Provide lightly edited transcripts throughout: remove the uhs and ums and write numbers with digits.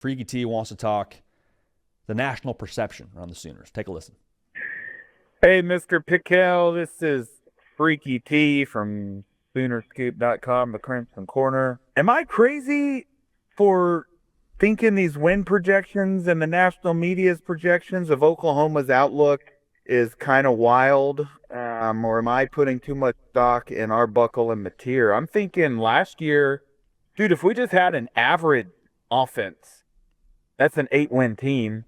Freaky T wants to talk the national perception around the Sooners. Take a listen. Hey, Mr. PicKell, this is Freaky T from Soonerscoop.com, the Crimson Corner. Am I crazy for thinking these win projections and the national media's projections of Oklahoma's outlook is kind of wild? Or am I putting too much stock in Arbuckle and Mateer? I'm thinking last year, dude, if we just had an average offense, that's an 8-win team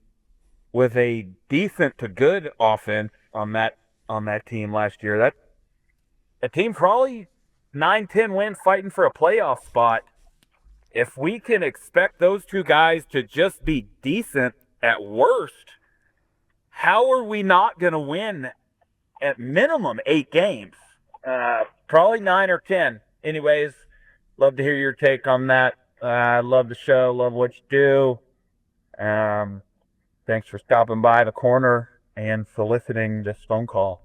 with a decent to good offense on that team last year. That a team probably 9-10 wins fighting for a playoff spot. If we can expect those two guys to just be decent at worst, how are we not going to win at minimum 8 games? Probably 9 or 10. Anyways, love to hear your take on that. I love the show. Love what you do. Thanks for stopping by the corner and soliciting this phone call.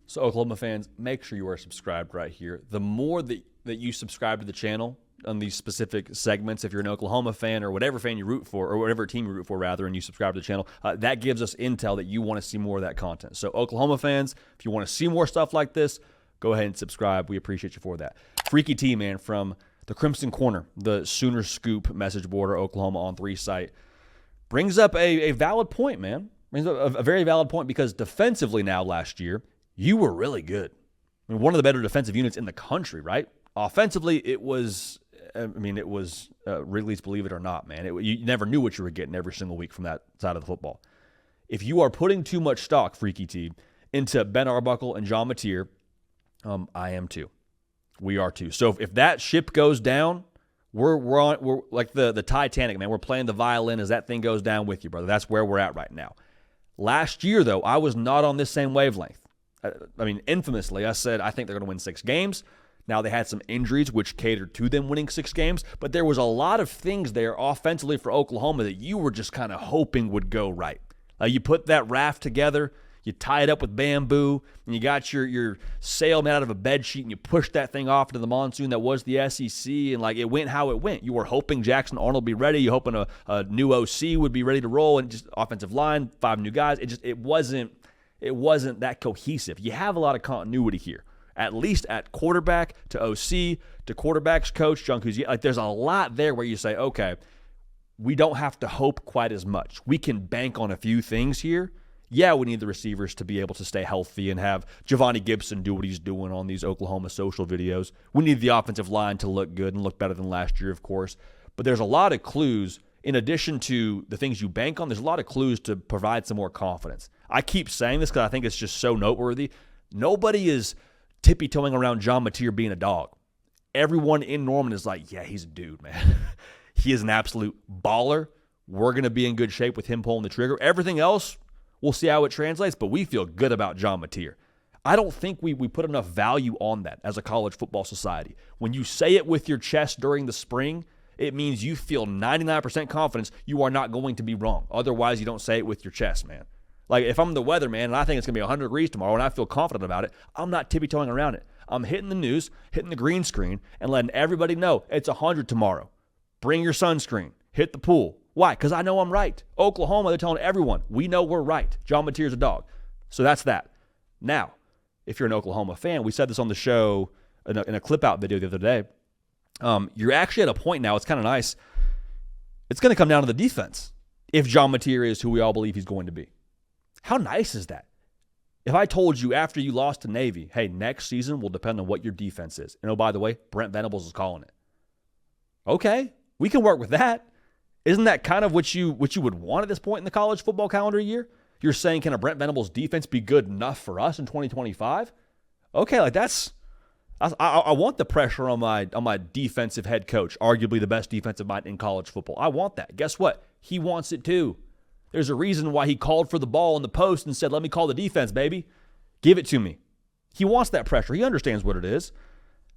So Oklahoma fans, make sure you are subscribed right here. The more that you subscribe to the channel on these specific segments, if you're an Oklahoma fan or whatever fan you root for, or whatever team you root for rather, and you subscribe to the channel, that gives us intel that you want to see more of that content. So Oklahoma fans, if you want to see more stuff like this, go ahead and subscribe. We appreciate you for that. Freaky T, man, from the Crimson Corner, the Sooner Scoop message board, or Oklahoma on 3 site, brings up a valid point, man. Brings up a very valid point, because defensively now last year, you were really good. I mean, one of the better defensive units in the country, right? Offensively, it was Wrigley's Believe It or Not, man. You never knew what you were getting every single week from that side of the football. If you are putting too much stock, Freaky T, into Ben Arbuckle and John Mateer, I am too. We are too. So if that ship goes down, we're like the Titanic, man. We're playing the violin as that thing goes down with you, brother. That's where we're at right now. Last year, though, I was not on this same wavelength. I mean, infamously, I said I think they're going to win 6 games. Now, they had some injuries which catered to them winning 6 games, but there was a lot of things there offensively for Oklahoma that you were just kind of hoping would go right. You put that raft together, you tie it up with bamboo, and you got your sail made out of a bed sheet, and you pushed that thing off into the monsoon that was the SEC, and it went how it went. You were hoping Jackson Arnold would be ready. You were hoping a new OC would be ready to roll, and just offensive line, 5 new guys. It wasn't that cohesive. You have a lot of continuity here, at least at quarterback to OC to quarterback's coach, John Kuzier. There's a lot there where you say, okay, we don't have to hope quite as much. We can bank on a few things here. Yeah, we need the receivers to be able to stay healthy and have Giovanni Gibson do what he's doing on these Oklahoma social videos. We need the offensive line to look good and look better than last year, of course. But there's a lot of clues. In addition to the things you bank on, there's a lot of clues to provide some more confidence. I keep saying this because I think it's just so noteworthy. Nobody is tippy-toeing around John Mateer being a dog. Everyone in Norman is like, yeah, he's a dude, man. He is an absolute baller. We're going to be in good shape with him pulling the trigger. Everything else, we'll see how it translates, but we feel good about John Mateer. I don't think we put enough value on that as a college football society. When you say it with your chest during the spring, it means you feel 99% confidence you are not going to be wrong. Otherwise, you don't say it with your chest, man. If I'm the weatherman and I think it's going to be 100 degrees tomorrow and I feel confident about it, I'm not tippy-toeing around it. I'm hitting the news, hitting the green screen, and letting everybody know it's 100 tomorrow. Bring your sunscreen. Hit the pool. Why? Because I know I'm right. Oklahoma, they're telling everyone, we know we're right. John Mateer's a dog. So that's that. Now, if you're an Oklahoma fan, we said this on the show in a clip-out video the other day, you're actually at a point now, it's kind of nice, it's going to come down to the defense if John Mateer is who we all believe he's going to be. How nice is that? If I told you after you lost to Navy, hey, next season will depend on what your defense is. And oh, by the way, Brent Venables is calling it. Okay, we can work with that. Isn't that kind of what you would want at this point in the college football calendar year? You're saying, can a Brent Venables defense be good enough for us in 2025? Okay, I want the pressure on my defensive head coach, arguably the best defensive mind in college football. I want that. Guess what? He wants it too. There's a reason why he called for the ball in the post and said, let me call the defense, baby. Give it to me. He wants that pressure. He understands what it is.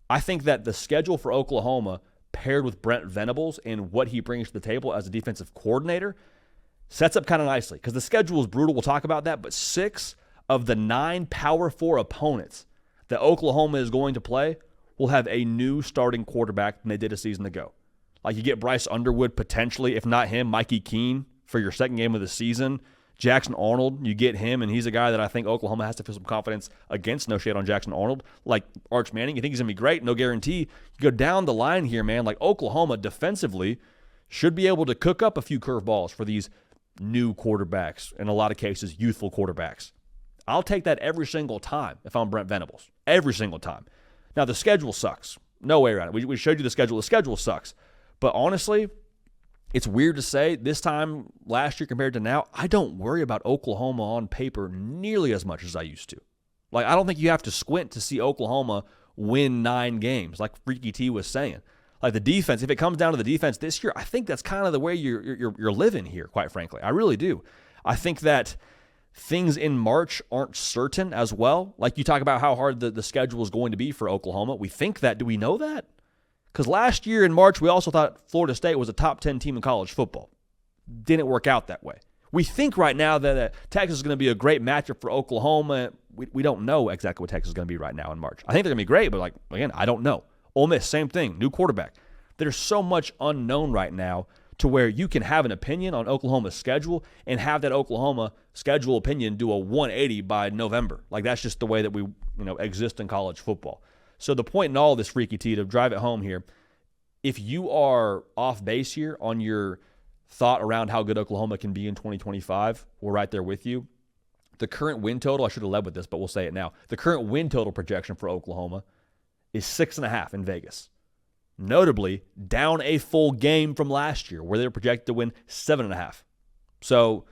I think that the schedule for Oklahoma, paired with Brent Venables and what he brings to the table as a defensive coordinator, sets up kind of nicely. Because the schedule is brutal. We'll talk about that. But 6 of the 9 Power 4 opponents that Oklahoma is going to play will have a new starting quarterback than they did a season ago. Like you get Bryce Underwood potentially, if not him, Mikey Keene for your second game of the season. Jackson Arnold, you get him, and he's a guy that I think Oklahoma has to feel some confidence against. No shade on Jackson Arnold. Like Arch Manning, you think he's going to be great? No guarantee. You go down the line here, man. Like Oklahoma defensively should be able to cook up a few curveballs for these new quarterbacks, in a lot of cases, youthful quarterbacks. I'll take that every single time if I'm Brent Venables. Every single time. Now, the schedule sucks. No way around it. We showed you the schedule. The schedule sucks. But honestly, it's weird to say this time last year compared to now, I don't worry about Oklahoma on paper nearly as much as I used to. Like, I don't think you have to squint to see Oklahoma win 9 games, like Freaky T was saying. Like the defense, if it comes down to the defense this year, I think that's kind of the way you're living here, quite frankly. I really do. I think that things in March aren't certain as well. Like you talk about how hard the schedule is going to be for Oklahoma. We think that. Do we know that? Because last year in March, we also thought Florida State was a top 10 team in college football. Didn't work out that way. We think right now that Texas is going to be a great matchup for Oklahoma. We don't know exactly what Texas is going to be right now in March. I think they're going to be great, but again, I don't know. Ole Miss, same thing, new quarterback. There's so much unknown right now to where you can have an opinion on Oklahoma's schedule and have that Oklahoma schedule opinion do a 180 by November. Like that's just the way that we exist in college football. So the point in all of this, Freaky T, to drive it home here, if you are off base here on your thought around how good Oklahoma can be in 2025, we're right there with you. The current win total, I should have led with this, but we'll say it now. The current win total projection for Oklahoma is 6.5 in Vegas. Notably, down a full game from last year where they were projected to win 7.5. So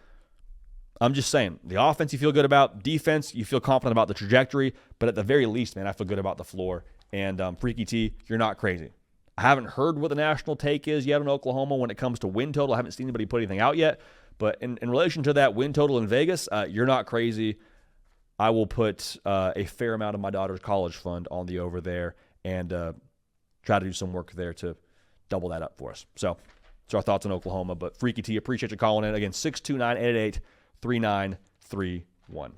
I'm just saying, the offense you feel good about, defense you feel confident about the trajectory, but at the very least, man, I feel good about the floor. And Freaky T, you're not crazy. I haven't heard what the national take is yet in Oklahoma when it comes to win total. I haven't seen anybody put anything out yet. But in relation to that win total in Vegas, you're not crazy. I will put a fair amount of my daughter's college fund on the over there and try to do some work there to double that up for us. So that's our thoughts on Oklahoma. But Freaky T, appreciate you calling in. Again, 629-888-3931.